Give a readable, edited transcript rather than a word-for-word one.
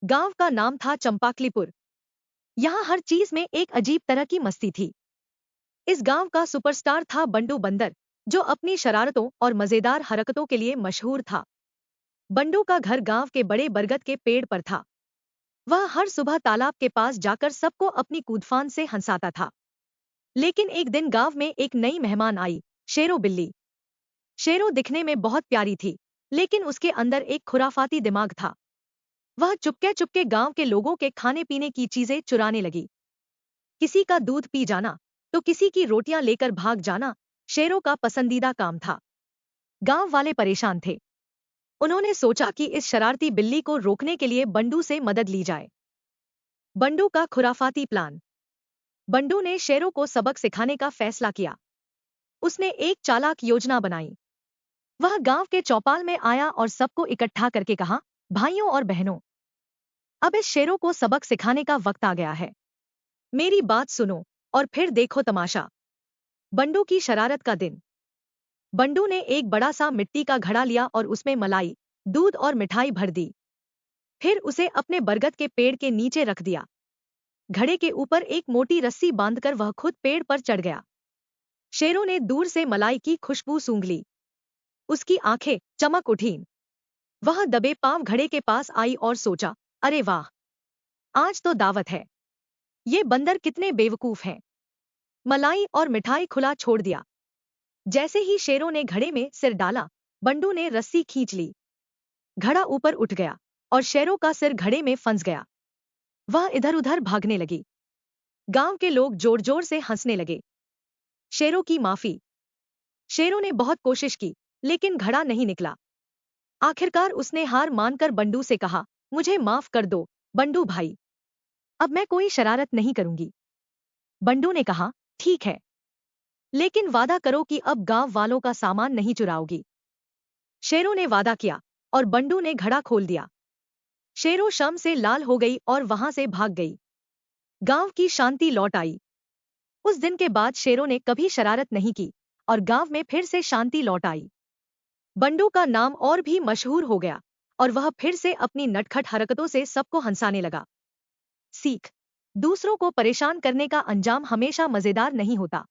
गांव का नाम था चंपाकलीपुर। यहाँ हर चीज में एक अजीब तरह की मस्ती थी। इस गांव का सुपरस्टार था बंडू बंदर, जो अपनी शरारतों और मजेदार हरकतों के लिए मशहूर था। बंडू का घर गांव के बड़े बरगद के पेड़ पर था। वह हर सुबह तालाब के पास जाकर सबको अपनी कूदफान से हंसाता था। लेकिन एक दिन गांव में एक नई मेहमान आई, शेरो बिल्ली। शेरो दिखने में बहुत प्यारी थी, लेकिन उसके अंदर एक खुराफाती दिमाग था। वह चुपके चुपके गांव के लोगों के खाने पीने की चीजें चुराने लगी। किसी का दूध पी जाना, तो किसी की रोटियां लेकर भाग जाना शेरों का पसंदीदा काम था। गांव वाले परेशान थे। उन्होंने सोचा कि इस शरारती बिल्ली को रोकने के लिए बंडू से मदद ली जाए। बंडू का खुराफाती प्लान। बंडू ने शेरों को सबक सिखाने का फैसला किया। उसने एक चालाक योजना बनाई। वह गांव के चौपाल में आया और सबको इकट्ठा करके कहा, भाइयों और बहनों, अब इस शेरों को सबक सिखाने का वक्त आ गया है। मेरी बात सुनो और फिर देखो तमाशा। बंडू की शरारत का दिन। बंडू ने एक बड़ा सा मिट्टी का घड़ा लिया और उसमें मलाई, दूध और मिठाई भर दी। फिर उसे अपने बरगद के पेड़ के नीचे रख दिया। घड़े के ऊपर एक मोटी रस्सी बांधकर वह खुद पेड़ पर चढ़ गया। शेरों ने दूर से मलाई की खुशबू सूंघ ली। उसकी आंखें चमक उठीं। वह दबे पांव घड़े के पास आई और सोचा, अरे वाह, आज तो दावत है। ये बंदर कितने बेवकूफ हैं। मलाई और मिठाई खुला छोड़ दिया। जैसे ही शेरों ने घड़े में सिर डाला, बंडू ने रस्सी खींच ली। घड़ा ऊपर उठ गया और शेरों का सिर घड़े में फंस गया। वह इधर उधर भागने लगी। गांव के लोग जोर जोर से हंसने लगे। शेरों की माफी। शेरों ने बहुत कोशिश की, लेकिन घड़ा नहीं निकला। आखिरकार उसने हार मानकर बंडू से कहा, मुझे माफ कर दो बंडू भाई, अब मैं कोई शरारत नहीं करूंगी। बंडू ने कहा, ठीक है, लेकिन वादा करो कि अब गांव वालों का सामान नहीं चुराओगी। शेरों ने वादा किया और बंडू ने घड़ा खोल दिया। शेरों शर्म से लाल हो गई और वहां से भाग गई। गांव की शांति लौट आई। उस दिन के बाद शेरों ने कभी शरारत नहीं की और गांव में फिर से शांति लौट आई। बंडू का नाम और भी मशहूर हो गया और वह फिर से अपनी नटखट हरकतों से सबको हंसाने लगा। सीख। दूसरों को परेशान करने का अंजाम हमेशा मजेदार नहीं होता।